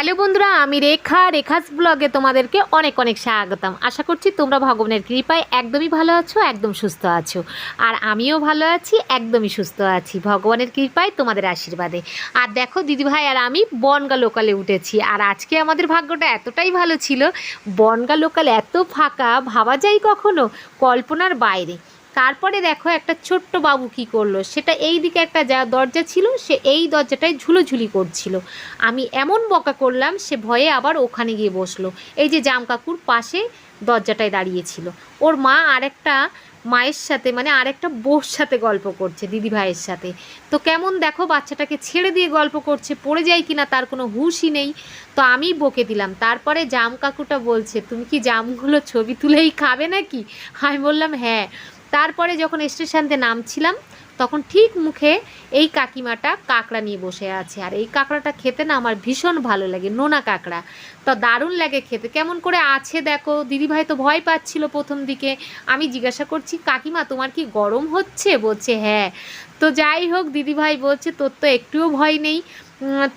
Hello বন্ধুরা, আমি রেখাস ব্লগে তোমাদেরকে অনেক অনেক স্বাগতম। আশা করছি তোমরা ভগবানের কৃপায় একদমই ভালো আছো, একদম সুস্থ আছো। আর আমিও ভালো আছি, একদমই সুস্থ আছি ভগবানের কৃপায়, তোমাদের আশীর্বাদে। আর দেখো দিদিভাই আর আমি বনগা লোকালে উঠেছি। আর আজকে আমাদের ভাগ্যটা এতটাই ভালো ছিল, বনগা লোকাল এত ফাঁকা, ভাবা যায় কখনো, কল্পনার বাইরে। তারপরে দেখো একটা ছোট্ট বাবু কী করলো, সেটা এই দিকে একটা যা দরজা ছিল, সে এই দরজাটায় ঝুলোঝুলি করছিল। আমি এমন বকা করলাম, সে ভয়ে আবার ওখানে গিয়ে বসলো। এই যে জাম কাকুর পাশে দরজাটায় দাঁড়িয়েছিল। ওর মা আরেকটা মায়ের সাথে, মানে আরেকটা বউর সাথে গল্প করছে, দিদি ভাইয়ের সাথে। তো কেমন দেখো, বাচ্চাটাকে ছেড়ে দিয়ে গল্প করছে, পড়ে যায় কিনা তার কোনো হুঁশই নেই। তো আমি বকে দিলাম। তারপরে জাম কাকুটা বলছে, তুমি কি জামগুলো ছবি তুলেই খাবে নাকি? আমি বললাম হ্যাঁ। তারপরে যখন স্টেশনতে নামছিলাম, তখন ঠিক মুখে এই কাকিমাটা কাঁকড়া নিয়ে বসে আছে। আর এই কাঁকড়াটা খেতে না আমার ভীষণ ভালো লাগে, নোনা কাঁকড়া। তো দারুণ লাগে খেতে। কেমন করে আছে দেখো। দিদিভাই তো ভয় পাচ্ছিল প্রথম দিকে। আমি জিজ্ঞাসা করছি, কাকিমা তোমার কি গরম হচ্ছে? বলছে হ্যাঁ। তো যাই হোক, দিদিভাই বলছে তোর তো একটুও ভয় নেই।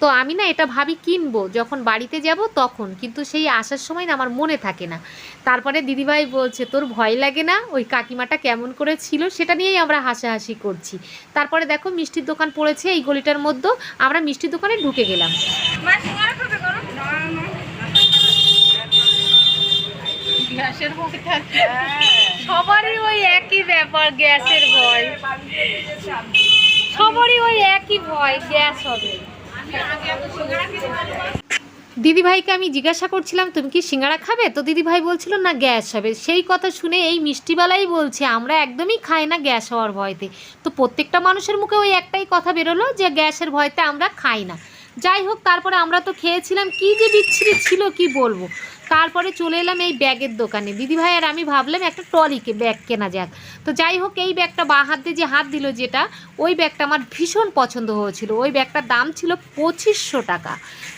তো আমি না এটা ভাবি কিনবো যখন বাড়িতে যাব তখন, কিন্তু সেই আসার সময় না আমার মনে থাকে না। তারপরে দিদিভাই বলছে তোর ভয় লাগে না? ওই কাকিমাটা কেমন করে ছিল সেটা নিয়েই আমরা হাসাহাসি করছি। তারপরে দেখো মিষ্টির দোকান পড়েছে এই গলিটার মধ্যে, আমরা মিষ্টির দোকানে ঢুকে গেলাম। সবারই ওই একই ব্যাপার, গ্যাসের ভয়। সবারই ওই একই ভয়, গ্যাস হবে। দিদিভাইকে আমি জিজ্ঞাসা করছিলাম তুমি কি সিঙ্গাড়া খাবে? তো দিদিভাই বলছিল না গ্যাস হবে। সেই কথা শুনে এই মিষ্টিওয়ালাই বলছে আমরা একদমই খাই না গ্যাস হওয়ার ভয়তে। তো প্রত্যেকটা মানুষের মুখে ওই একটাই কথা বেরোলো যে গ্যাসের ভয়তে আমরা খাই না। যাই হোক, তারপরে আমরা তো খেয়েছিলাম, কি যে বিচ্ছিরি ছিল কি বলবো। তারপরে চলে এলাম এই ব্যাগের দোকানে। দিদিভাই আর আমি ভাবলাম একটা ট্রলিকে ব্যাগ কেনা যাক। তো যাই হোক, এই ব্যাগটা বা হাত দিয়ে যে হাত দিল যেটা, ওই ব্যাগটা আমার ভীষণ পছন্দ হয়েছিল। ওই ব্যাগটার দাম ছিল 2500 টাকা।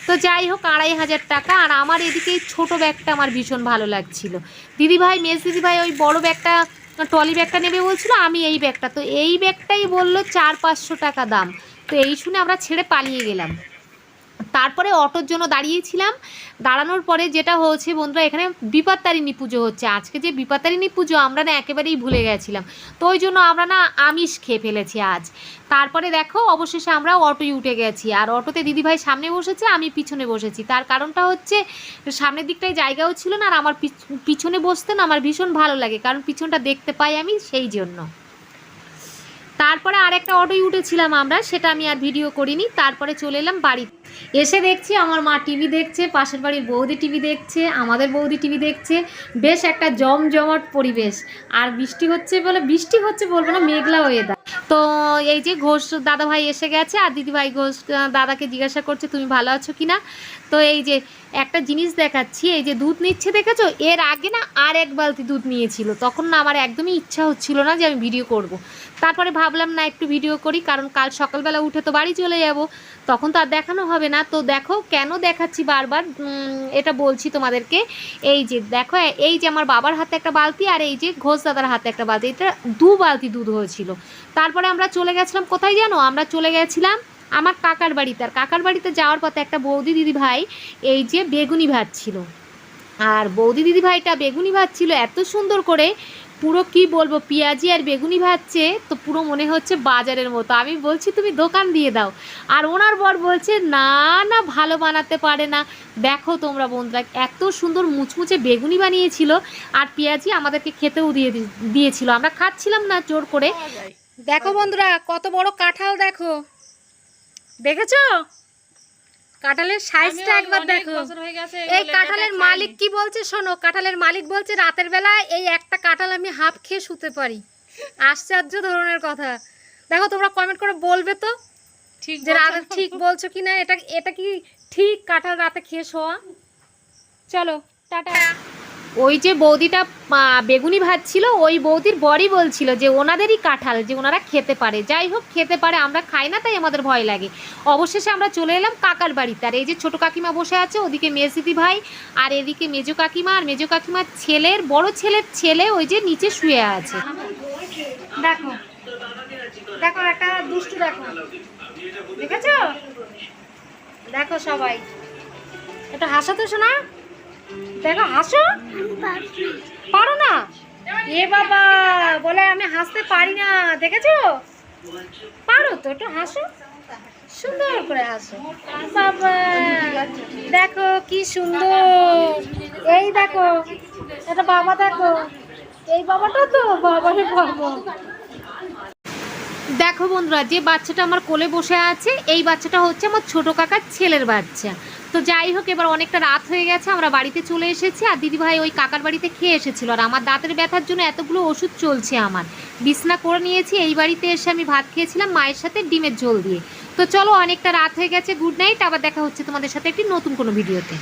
তো যাই হোক, 2500 টাকা। আর আমার এদিকে এই ছোটো ব্যাগটা আমার ভীষণ ভালো লাগছিল। দিদিভাই, মেজ দিদিভাই ওই বড় ব্যাগটা, ট্রলি ব্যাগটা নেবে বলছিল, আমি এই ব্যাগটা। তো এই ব্যাগটাই বললো 400-500 টাকা দাম। তো এই শুনে আমরা ছেড়ে পালিয়ে গেলাম। তারপরে অটোর জন্য দাঁড়িয়েছিলাম। দাঁড়ানোর পরে যেটা হচ্ছে বন্ধুরা, এখানে বিপত্তারিণী পুজো হচ্ছে। আজকে যে বিপত্তারিণী পুজো আমরা না একেবারেই ভুলে গেছিলাম। তো ওই জন্য আমরা না আমিষ খেয়ে ফেলেছি আজ। তারপরে দেখো অবশেষে আমরা অটোয় উঠে গেছি। আর অটোতে দিদিভাই সামনে বসেছে, আমি পিছনে বসেছি। তার কারণটা হচ্ছে সামনের দিকটায় জায়গাও ছিল না, আর আমার পিছনে বসতে না আমার ভীষণ ভালো লাগে, কারণ পিছনটা দেখতে পাই আমি, সেই জন্য। তারপরে আরেকটা অটোয় উঠেছিলাম আমরা, সেটা আমি আর ভিডিও করিনি। তারপরে চলে এলাম বাড়ি। এসে দেখছি আমার মা টিভি দেখছে, পাশের বাড়ির বৌদি টিভি দেখছে, আমাদের বৌদি টিভি দেখছে। বেশ একটা জমজমাট পরিবেশ। আর বৃষ্টি হচ্ছে বলে, বৃষ্টি হচ্ছে বলবো না, মেঘলা ওয়েদার। তো এই যে ঘোষ দাদাভাই এসে গেছে, আর দিদিভাই ঘোষ দাদাকে জিজ্ঞাসা করছে তুমি ভালো আছো কি না। তো এই যে একটা জিনিস দেখাচ্ছি, এই যে দুধ নিচ্ছে দেখেছো, এর আগে না আর এক বালতি দুধ নিয়েছিল। তখন না আমার একদমই ইচ্ছা হচ্ছিল না যে আমি ভিডিও করব। তারপরে ভাবলাম না একটু ভিডিও করি, কারণ কাল সকালবেলা উঠে তো বাড়ি চলে যাব, তখন তো আর দেখানো হবে না। তো দেখো কেন দেখাচ্ছি বারবার, এটা বলছি তোমাদেরকে। এই যে দেখো, এই যে আমার বাবার হাতে একটা বালতি, আর এই যে ঘোষ দাদার হাতে একটা বালতি, এটা 2 বালতি দুধ হয়েছিল। তারপরে আমরা চলে গেছিলাম কোথায় জানো, আমরা চলে গেছিলাম আমার কাকার বাড়িতে। আর কাকার বাড়িতে যাওয়ার পথে একটা বৌদি দিদি ভাই এই যে বেগুনি ভাজছিল। আর বৌদি দিদি ভাইটা বেগুনি ভাজছিল এত সুন্দর করে, পুরো কি বলবো, পেঁয়াজি আর বেগুনি ভাজছে, তো পুরো মনে হচ্ছে বাজারের মতো। আমি বলছি তুমি দোকান দিয়ে দাও, আর ওনার বর বলছে না না ভালো বানাতে পারে না। দেখো তোমরা বন্ধুরা, এত সুন্দর মুচমুচে বেগুনি বানিয়েছিল, আর পেঁয়াজি আমাদেরকে খেতেও দিয়েছিল। আমরা খাচ্ছিলাম না জোর করে। দেখো বন্ধুরা, কত বড় কাঁঠাল দেখো, দেখেছো কাঁঠালের সাইজটা একবার দেখো। এই কাঁঠালের মালিক কি বলছে শোনো, কাঁঠালের মালিক বলছে রাতের বেলা এই একটা কাঁঠাল আমি হাফ খেয়ে শুতে পারি। আশ্চর্য ধরনের কথা। দেখো তোমরা কমেন্ট করে বলবে তো ঠিক যে রাতে ঠিক বলছো কি না, এটা কি ঠিক কাঁঠাল রাতে খেয়ে শোয়া? চলো টাটা। ওই যে বৌদিটা বেগুনি ভাজছিল, ওই বৌদির বরই বলছিল যে ওনাদেরই কাঁঠাল, যে ওনারা খেতে পারে। যাই হোক, খেতে পারে, আমরা খাই না, তাই আমাদের ভয় লাগে। অবশেষে আমরা চলে এলাম কাকার বাড়িতে। আর এই যে ছোটো কাকিমা বসে আছে, ওদিকে মেজদিদি ভাই, আর এদিকে মেজো কাকিমা। আর মেজো কাকিমার ছেলের, বড় ছেলের ছেলে ওই যে নিচে শুয়ে আছে। দেখো দেখো একটা দুষ্টু, দেখো দেখেছো, দেখো সবাই এটা হাসো তো শোনা, দেখো হাসো। পারো না? এ বাবা, বলে আমি হাসতে পারি না, দেখেছো? পারো তো, একটু হাসো, সুন্দর করে হাসো। বাবা দেখো কি সুন্দর, এই দেখো এটা বাবা, দেখো এই বাবাটা তো বাবারে বাবা। দেখো বন্ধুরা, যে বাচ্চাটা আমার কোলে বসে আছে এই বাচ্চাটা হচ্ছে আমার ছোটো কাকার ছেলের বাচ্চা। তো যাই হোক, এবার অনেকটা রাত হয়ে গেছে, আমরা বাড়িতে চলে এসেছি। আর দিদিভাই ওই কাকার বাড়িতে খেয়ে এসেছিলো, আর আমার দাঁতের ব্যথার জন্য এতগুলো ওষুধ চলছে আমার, বিছনা করে নিয়েছি। এই বাড়িতে এসে আমি ভাত খেয়েছিলাম মায়ের সাথে ডিমের ঝোল দিয়ে। তো চলো, অনেকটা রাত হয়ে গেছে, গুড নাইট। আবার দেখা হচ্ছে তোমাদের সাথে একটি নতুন কোনো ভিডিওতে।